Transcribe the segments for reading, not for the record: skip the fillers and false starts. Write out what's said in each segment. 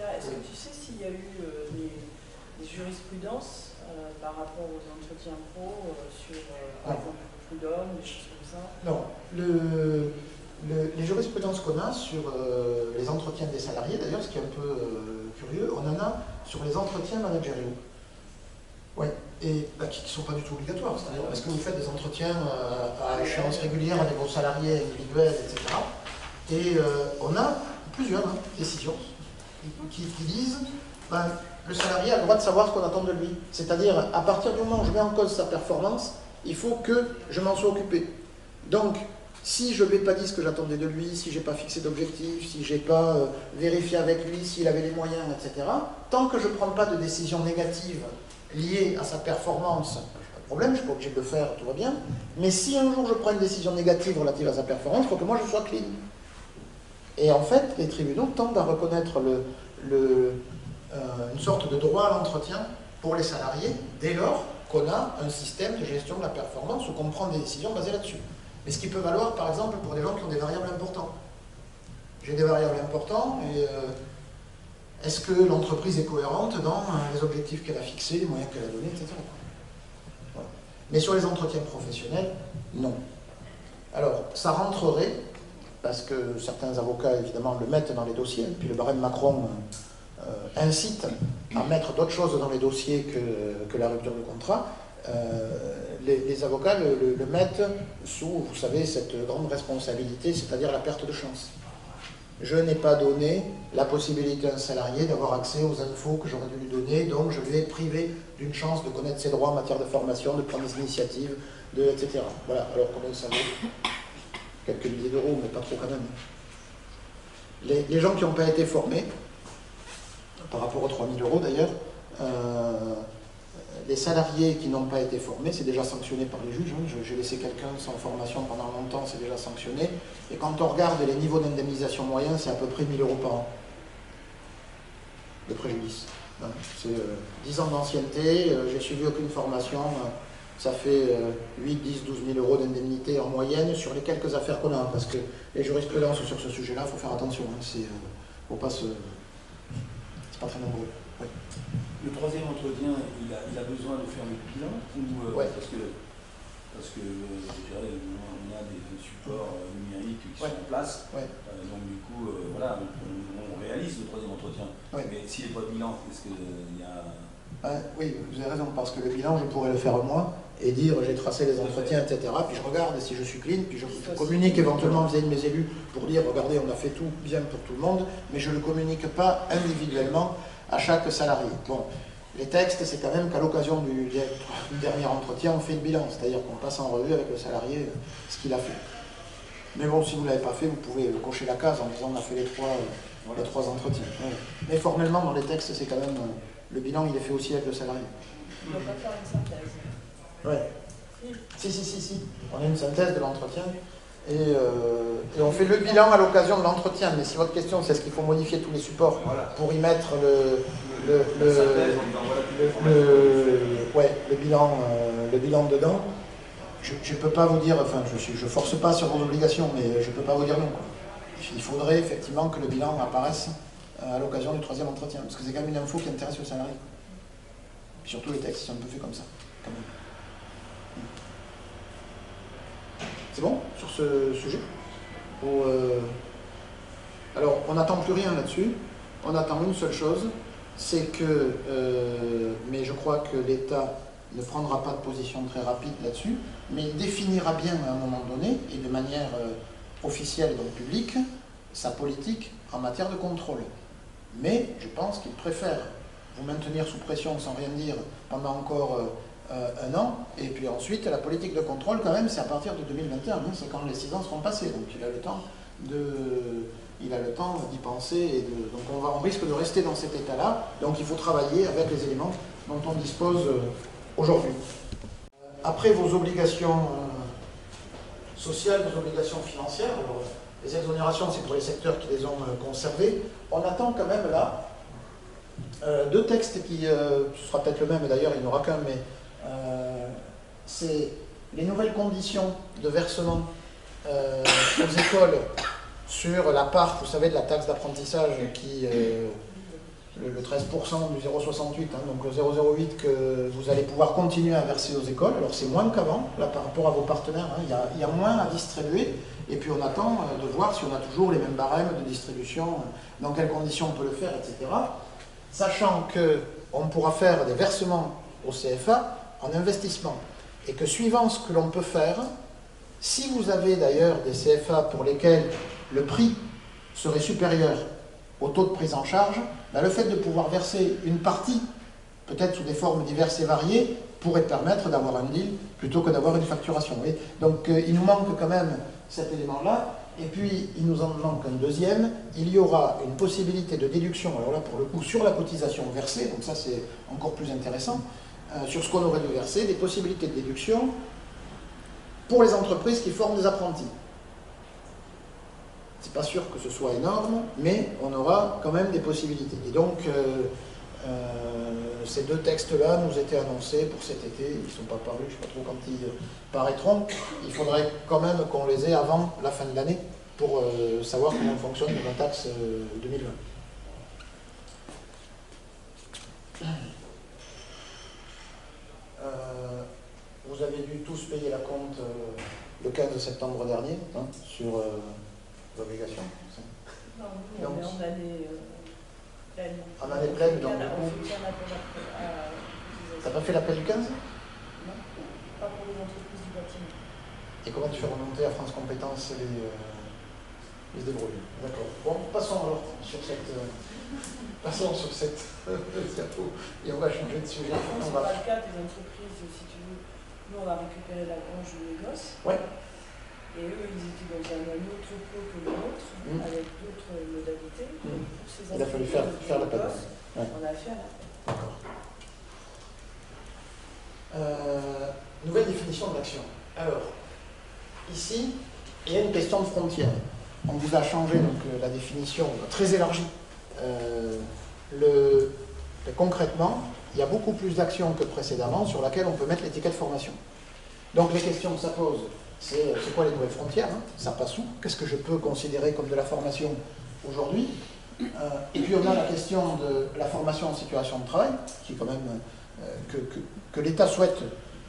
sujet-là. Est-ce que tu sais s'il y a eu des jurisprudences par rapport aux entretiens pro sur, par exemple, le prud'homme, des choses comme ça? Non. Les jurisprudences qu'on a sur les entretiens des salariés, d'ailleurs, ce qui est un peu curieux, on en a sur les entretiens managériaux. Oui, et qui ne sont pas du tout obligatoires. C'est-à-dire parce que vous faites des entretiens à échéance régulière avec vos salariés individuels, etc. Et on a plusieurs décisions qui disent le salarié a le droit de savoir ce qu'on attend de lui. C'est-à-dire, à partir du moment où je mets en cause sa performance, il faut que je m'en sois occupé. Donc, si je ne lui ai pas dit ce que j'attendais de lui, si je n'ai pas fixé d'objectif, si je n'ai pas vérifié avec lui s'il avait les moyens, etc., tant que je ne prends pas de décision négative liée à sa performance, pas de problème, je ne suis pas obligé de le faire, tout va bien. Mais si un jour je prends une décision négative relative à sa performance, il faut que moi je sois clean. Et en fait, les tribunaux tendent à reconnaître une sorte de droit à l'entretien pour les salariés dès lors qu'on a un système de gestion de la performance où on prend des décisions basées là-dessus. Mais ce qui peut valoir, par exemple, pour des gens qui ont des variables importantes. J'ai des variables importantes et est-ce que l'entreprise est cohérente dans les objectifs qu'elle a fixés, les moyens qu'elle a donnés, etc. Voilà. Mais sur les entretiens professionnels, non. Alors, ça rentrerait, parce que certains avocats, évidemment, le mettent dans les dossiers, puis le barème Macron incite à mettre d'autres choses dans les dossiers que la rupture de contrat. Les avocats le mettent sous, vous savez, cette grande responsabilité, c'est-à-dire la perte de chance. Je n'ai pas donné la possibilité à un salarié d'avoir accès aux infos que j'aurais dû lui donner, donc je lui ai privé d'une chance de connaître ses droits en matière de formation, de prendre des initiatives, etc. Voilà, alors combien ça vaut? Quelques milliers d'euros, mais pas trop quand même. Les gens qui n'ont pas été formés, par rapport aux 3 000 euros d'ailleurs, les salariés qui n'ont pas été formés, c'est déjà sanctionné par les juges. J'ai laissé quelqu'un sans formation pendant longtemps, c'est déjà sanctionné. Et quand on regarde les niveaux d'indemnisation moyens, c'est à peu près 1 000 euros par an de préjudice. C'est 10 ans d'ancienneté, j'ai suivi aucune formation, ça fait 8, 10, 12 000 euros d'indemnité en moyenne sur les quelques affaires qu'on a, parce que les jurisprudences sur ce sujet-là, il faut faire attention. Faut pas se... C'est pas très nombreux. Oui. Le troisième entretien, il a besoin de faire le bilan ou ouais. Parce que je dirais, on a des supports numériques qui ouais. sont en place, ouais. Donc du coup, voilà, on réalise le troisième entretien. Ouais. Mais s'il n'est pas de bilan, est-ce qu'il y a... oui, vous avez raison, parce que le bilan, je pourrais le faire moi et dire j'ai tracé les entretiens, etc. Puis je regarde si je suis clean, puis je communique éventuellement vis-à-vis de mes élus pour dire regardez, on a fait tout bien pour tout le monde, mais je ne le communique pas individuellement à chaque salarié. Bon, les textes, c'est quand même qu'à l'occasion du dernier entretien, on fait le bilan, c'est-à-dire qu'on passe en revue avec le salarié ce qu'il a fait. Mais bon, si vous ne l'avez pas fait, vous pouvez cocher la case en disant on a fait les trois entretiens. Ouais. Mais formellement, dans les textes, c'est quand même le bilan, il est fait aussi avec le salarié. On ne va pas faire une synthèse. Ouais. Si. On a une synthèse de l'entretien et on fait le bilan à l'occasion de l'entretien. Mais si votre question c'est est-ce qu'il faut modifier tous les supports pour y mettre le bilan dedans, je ne peux pas vous dire, enfin je force pas sur vos obligations, mais je ne peux pas vous dire non. Il faudrait effectivement que le bilan apparaisse à l'occasion du troisième entretien, parce que c'est quand même une info qui intéresse le salarié. Puis surtout les textes, ils sont un peu faits comme ça, quand même. C'est bon sur ce sujet? Alors, on n'attend plus rien là-dessus. On attend une seule chose, c'est que, mais je crois que l'État ne prendra pas de position très rapide là-dessus, mais il définira bien à un moment donné, et de manière officielle, donc publique, sa politique en matière de contrôle. Mais je pense qu'il préfère vous maintenir sous pression sans rien dire pendant encore un an, et puis ensuite la politique de contrôle quand même c'est à partir de 2021, hein, c'est quand les 6 ans seront passés, donc il a le temps d'y penser, et donc on risque de rester dans cet état-là, donc il faut travailler avec les éléments dont on dispose aujourd'hui. Après vos obligations sociales, vos obligations financières, alors, les exonérations c'est pour les secteurs qui les ont conservées, on attend quand même là 2 textes qui, ce sera peut-être le même d'ailleurs, il n'y en aura qu'un, mais c'est les nouvelles conditions de versement aux écoles sur la part, vous savez, de la taxe d'apprentissage qui le 13% du 0,68, hein, donc le 0,08 que vous allez pouvoir continuer à verser aux écoles. Alors c'est moins qu'avant, là par rapport à vos partenaires, hein, il y a moins à distribuer, et puis on attend de voir si on a toujours les mêmes barèmes de distribution, dans quelles conditions on peut le faire, etc. Sachant qu'on pourra faire des versements au CFA en investissement, et que suivant ce que l'on peut faire, si vous avez d'ailleurs des CFA pour lesquels le prix serait supérieur au taux de prise en charge, ben le fait de pouvoir verser une partie, peut-être sous des formes diverses et variées, pourrait permettre d'avoir un deal plutôt que d'avoir une facturation. Oui. Donc il nous manque quand même cet élément-là, et puis il nous en manque un deuxième, il y aura une possibilité de déduction, alors là pour le coup sur la cotisation versée, donc ça c'est encore plus intéressant, sur ce qu'on aurait dû verser, des possibilités de déduction pour les entreprises qui forment des apprentis. C'est pas sûr que ce soit énorme, mais on aura quand même des possibilités. Et donc, ces deux textes-là nous étaient annoncés pour cet été. Ils ne sont pas parus, je ne sais pas trop quand ils paraîtront. Il faudrait quand même qu'on les ait avant la fin de l'année pour savoir comment fonctionne la taxe 2020. Vous avez dû tous payer la compte le 15 septembre dernier, hein, sur l'obligation. Non, nous, on est en année pleine. En année pleine, donc du coup. T'as pas fait l'appel du 15? Non, pas pour les entreprises du bâtiment. Et comment tu fais remonter à France Compétences les débrouilles? D'accord. Bon, passons alors sur cette diapo et on va changer de sujet. C'est pas le cas des entreprises, si tu veux. Nous, on a récupéré la grange de Lagos. Ouais. Et eux, ils étaient dans un autre pot que le nôtre, avec d'autres modalités. Pour ces il a fallu faire l'appel. Ouais. On a fait un appel. D'accord. Nouvelle définition de l'action. Alors, ici, il y a une question de frontière. On vous a changé donc, la définition très élargie. Concrètement, il y a beaucoup plus d'actions que précédemment sur laquelle on peut mettre l'étiquette formation. Donc les questions que ça pose, c'est quoi les nouvelles frontières, hein? Ça passe où? Qu'est-ce que je peux considérer comme de la formation aujourd'hui? Et puis on a la question de la formation en situation de travail, qui est quand même que l'État souhaite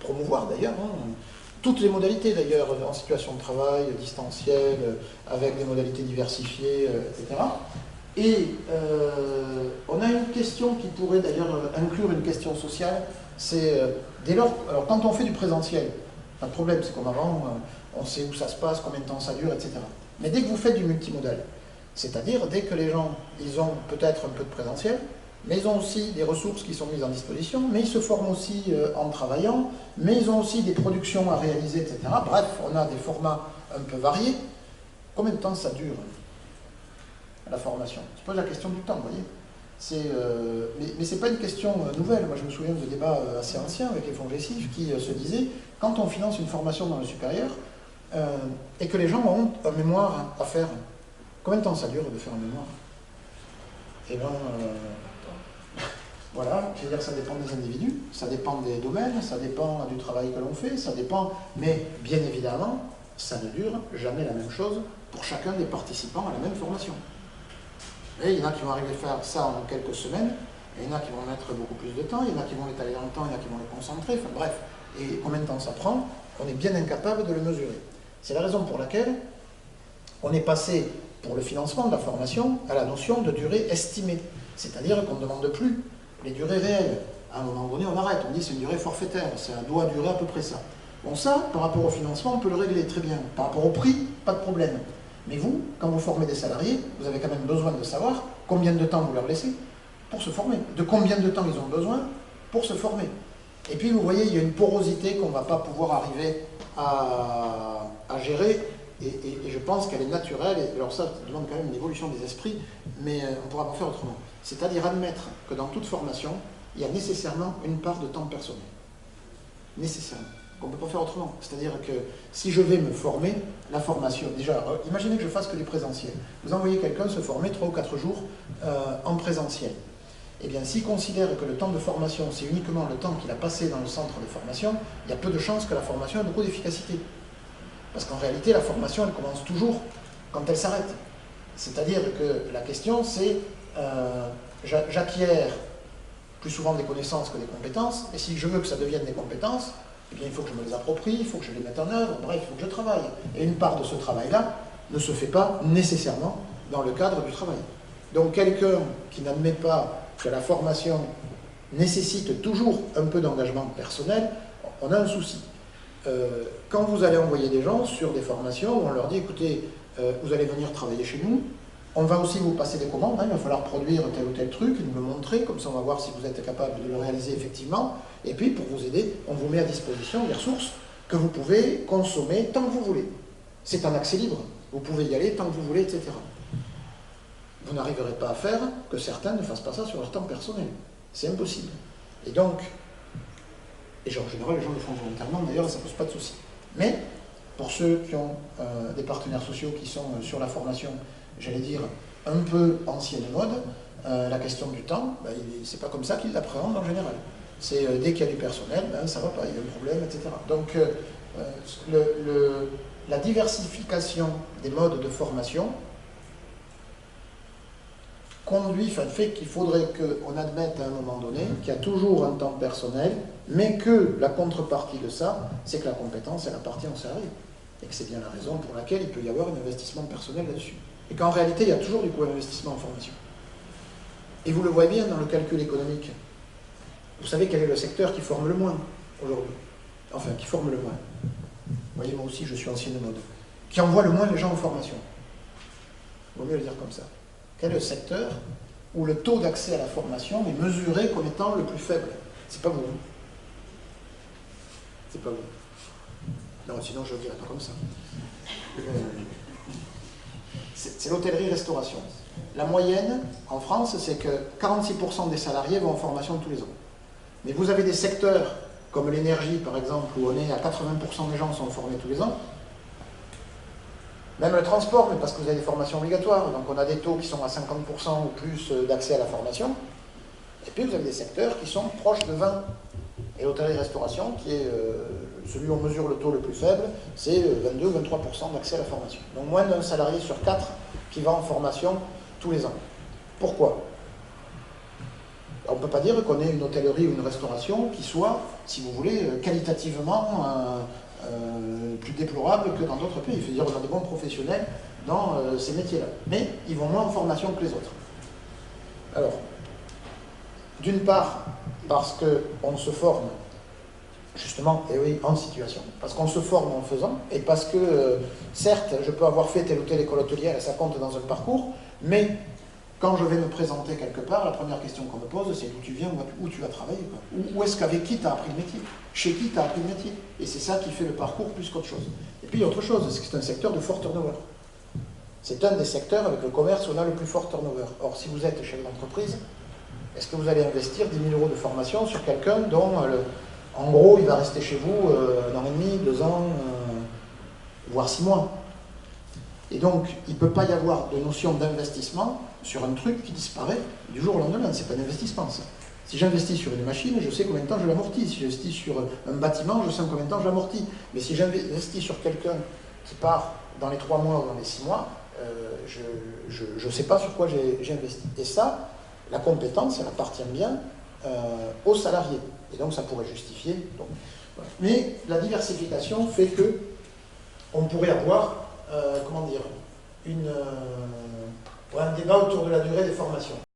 promouvoir d'ailleurs, hein. Toutes les modalités d'ailleurs en situation de travail, distanciel, avec des modalités diversifiées, etc. Et on a une question qui pourrait d'ailleurs inclure une question sociale, c'est dès lors, alors quand on fait du présentiel, pas de problème, c'est comme avant, on sait où ça se passe, combien de temps ça dure, etc. Mais dès que vous faites du multimodal, c'est-à-dire dès que les gens, ils ont peut-être un peu de présentiel, mais ils ont aussi des ressources qui sont mises en disposition, mais ils se forment aussi en travaillant, mais ils ont aussi des productions à réaliser, etc. Bref, on a des formats un peu variés. Combien de temps ça dure, la formation? Je pose la question du temps, vous voyez. Mais ce n'est pas une question nouvelle. Moi, je me souviens de débats assez anciens avec les fonds GESIF qui se disaient, quand on finance une formation dans le supérieur, et que les gens ont un mémoire à faire, combien de temps ça dure de faire un mémoire? Eh bien, voilà, je veux dire, ça dépend des individus, ça dépend des domaines, ça dépend du travail que l'on fait, ça dépend, mais bien évidemment, ça ne dure jamais la même chose pour chacun des participants à la même formation. Et il y en a qui vont arriver à faire ça en quelques semaines, et il y en a qui vont mettre beaucoup plus de temps, il y en a qui vont l'étaler dans le temps, il y en a qui vont le concentrer, enfin bref. Et combien de temps ça prend, on est bien incapable de le mesurer. C'est la raison pour laquelle on est passé, pour le financement de la formation, à la notion de durée estimée. C'est-à-dire qu'on ne demande plus les durées réelles. À un moment donné, on arrête, on dit c'est une durée forfaitaire, ça doit durer à peu près ça. Bon, ça, par rapport au financement, on peut le régler très bien. Par rapport au prix, pas de problème. Mais vous, quand vous formez des salariés, vous avez quand même besoin de savoir combien de temps vous leur laissez pour se former, de combien de temps ils ont besoin pour se former. Et puis, vous voyez, il y a une porosité qu'on ne va pas pouvoir arriver à gérer, et je pense qu'elle est naturelle, et alors ça demande quand même une évolution des esprits, mais on ne pourra pas faire autrement. C'est-à-dire admettre que dans toute formation, il y a nécessairement une part de temps personnel. Nécessairement. On ne peut pas faire autrement. C'est-à-dire que si je vais me former, la formation, déjà, imaginez que je fasse que du présentiel. Vous envoyez quelqu'un se former 3 ou 4 jours en présentiel. Eh bien, s'il considère que le temps de formation, c'est uniquement le temps qu'il a passé dans le centre de formation, il y a peu de chances que la formation ait beaucoup d'efficacité. Parce qu'en réalité, la formation, elle commence toujours quand elle s'arrête. C'est-à-dire que la question, c'est j'acquiers plus souvent des connaissances que des compétences, et si je veux que ça devienne des compétences, eh bien, il faut que je me les approprie, il faut que je les mette en œuvre, bref, il faut que je travaille. Et une part de ce travail-là ne se fait pas nécessairement dans le cadre du travail. Donc quelqu'un qui n'admet pas que la formation nécessite toujours un peu d'engagement personnel, on a un souci. Quand vous allez envoyer des gens sur des formations, on leur dit, écoutez, vous allez venir travailler chez nous, on va aussi vous passer des commandes, hein, il va falloir produire tel ou tel truc, nous le montrer, comme ça on va voir si vous êtes capable de le réaliser effectivement, et puis pour vous aider, on vous met à disposition des ressources que vous pouvez consommer tant que vous voulez. C'est un accès libre, vous pouvez y aller tant que vous voulez, etc. Vous n'arriverez pas à faire que certains ne fassent pas ça sur leur temps personnel. C'est impossible. Et donc, en général, les gens le font volontairement, d'ailleurs, ça ne pose pas de souci. Mais, pour ceux qui ont des partenaires sociaux qui sont sur la formation, j'allais dire, un peu ancienne mode, la question du temps, ben, c'est pas comme ça qu'ils l'appréhendent en général. C'est dès qu'il y a du personnel, ben, ça ne va pas, il y a un problème, etc. Donc, la diversification des modes de formation fait qu'il faudrait qu'on admette à un moment donné qu'il y a toujours un temps personnel, mais que la contrepartie de ça, c'est que la compétence, elle appartient au salarié. Et que c'est bien la raison pour laquelle il peut y avoir un investissement personnel là-dessus. Et qu'en réalité, il y a toujours du coup un investissement en formation. Et vous le voyez bien dans le calcul économique. Vous savez quel est le secteur qui forme le moins aujourd'hui? Enfin, qui forme le moins. Vous voyez, moi aussi, je suis ancienne mode. Qui envoie le moins les gens en formation. Il vaut mieux le dire comme ça. Quel est le secteur où le taux d'accès à la formation est mesuré comme étant le plus faible? C'est pas vous. C'est pas vous. Non, sinon je ne le dirais pas comme ça. C'est l'hôtellerie-restauration. La moyenne, en France, c'est que 46% des salariés vont en formation tous les ans. Mais vous avez des secteurs, comme l'énergie par exemple, où on est à 80% des gens sont formés tous les ans. Même le transport, mais parce que vous avez des formations obligatoires, donc on a des taux qui sont à 50% ou plus d'accès à la formation. Et puis vous avez des secteurs qui sont proches de 20. Et l'hôtellerie-restauration, qui est celui où on mesure le taux le plus faible, c'est 22 ou 23% d'accès à la formation. Donc moins d'un salarié sur 4 qui va en formation tous les ans. Pourquoi? On ne peut pas dire qu'on ait une hôtellerie ou une restauration qui soit, si vous voulez, qualitativement plus déplorable que dans d'autres pays. Il faut dire qu'on a des bons professionnels dans ces métiers-là. Mais ils vont moins en formation que les autres. Alors, d'une part, parce qu'on se forme, justement, et oui, en situation. Parce qu'on se forme en faisant, et parce que, certes, je peux avoir fait telle ou telle école hôtelière, et ça compte dans un parcours, mais quand je vais me présenter quelque part, la première question qu'on me pose, c'est d'où tu viens, où tu as travaillé. Où est-ce qu'avec qui tu as appris le métier? Chez qui tu as appris le métier? Et c'est ça qui fait le parcours plus qu'autre chose. Et puis, autre chose, c'est que c'est un secteur de fort turnover. C'est un des secteurs avec le commerce où on a le plus fort turnover. Or, si vous êtes chef d'entreprise, est-ce que vous allez investir 10 000 € de formation sur quelqu'un dont, en gros, il va rester chez vous 1 an et demi, 2 ans, voire 6 mois? Et donc, il ne peut pas y avoir de notion d'investissement sur un truc qui disparaît du jour au lendemain. Ce n'est pas un investissement, ça. Si j'investis sur une machine, je sais combien de temps je l'amortis. Si j'investis sur un bâtiment, je sais combien de temps je l'amortis. Mais si j'investis sur quelqu'un qui part dans les 3 mois ou dans les 6 mois, je ne sais pas sur quoi j'ai investi. Et ça, la compétence, elle appartient bien aux salariés. Et donc, ça pourrait justifier. Donc, voilà. Mais la diversification fait que on pourrait avoir, comment dire, un débat autour de la durée des formations.